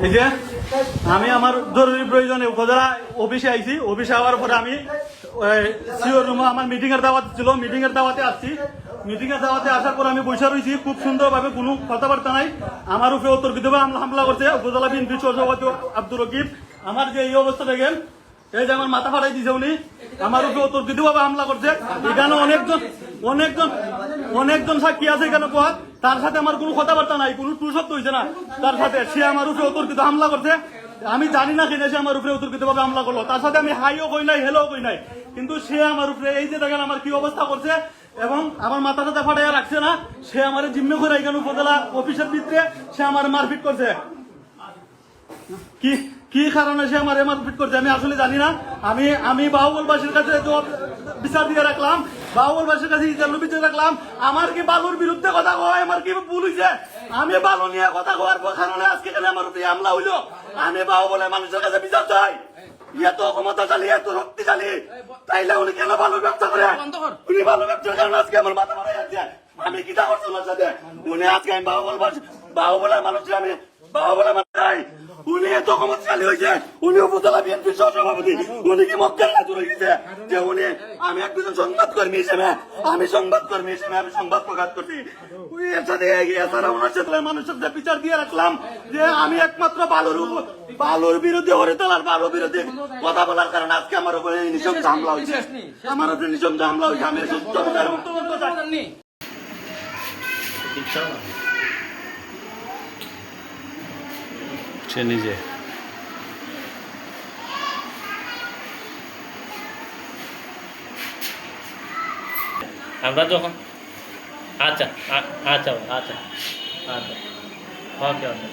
এই যে আমি আমার জরুরি প্রয়োজনে উপজেলা অফিসে আইছি। অফিসে আওয়ার পরে আমি সিওর রুমে আমার মিটিং এর দাওয়াত ছিল, মিটিং এর দাওয়াতে আসছি। মিটিং এর দাওয়াতে আসার পর আমি বসে রয়েছি, খুব সুন্দরভাবে কোনো কথাবার্তা নাই। আমার উপরে অতর্কিতভাবে হামলা করছে উপজেলা বিএনপির সভাপতি আব্দুর রকিব। আমার যে এই অবস্থা দেখেন, এই যে আমার মাথা ফাটাই দিছে উনি, আমার উপরে অতর্কিতভাবে হামলা করছে। এখানে অনেকজন সাক্ষী আছে এখানে কোয়া, তার সাথে আমার কোনো কথাবার্তা নাই, কোনো টু শব্দ হয়েছে না তার সাথে। সে আমার উপরে অতর্কিত হামলা করছে। আমি জানি না কিনা সে আমার উপরে অতর্কিত ভাবে হামলা করলো। তার সাথে আমি হাইও কই নাই, হেলো কই নাই, কিন্তু সে আমার উপরে এই যে দেখেন আমার কি অবস্থা করছে এবং আমার মাথা টাথা ফাটাইয়া রাখছে না। সে আমার জিম্মে করে এখানে উপজেলা অফিসের ভিতরে সে আমার মারপিট করছে। কি কারণে সে আমার মারপিট করছে আমি আসলে জানি না। আমি বাহুবলবাসীর কাছে বিচার দিয়ে রাখলাম, বাহুবলবাসীর কাছে বিচার রাখলাম। আমার কি বালুর বিরুদ্ধে কথা কয়, আমার কি ভুল হয়েছে? আমি বালু নিয়ে কথা কওয়ার কারণে আজকে এখানে আমার উপরে হামলা হইলো। আমি বাহুবলের মানুষের কাছে বিচার চাই। এত ক্ষমতাশালী, এত শক্তিশালী, তাইলে উনি কেন ভালো ব্যবসা করে? উনি ভালো ব্যবসার কারণে আজকে আমার মাথা মারা যাচ্ছে। আমি কি তা করছি ওনার সাথে? উনি আজকে আমি বাহুবলের মানুষকে আমি বাহুবলের মানুষ চাই। উনি এত ক্ষমতাশালী হয়েছে, উনি উপজেলা বিএনপির সভাপতি, উনি কি মক্কেল রাজুর হয়েছে যে উনি, আমি একজন সংবাদকর্মী হিসেবে আমি সংবাদ প্রকাশ করছি। এর সাথে এছাড়া ওনার সাথে মানুষের সাথে বিচার দিয়ে রাখলাম যে আমি একমাত্র বালুর বিরুদ্ধে হরিতলার বালুর বিরুদ্ধে কথা বলার কারণে আজকে আমার উপরে নিঃশব্দ হামলা হয়েছে। আমার উপরে নিঃশব্দ হামলা হয়েছে। আমি সে নিজে আমরা যখন আচ্ছা আচ্ছা আচ্ছা আচ্ছা ওকে ওকে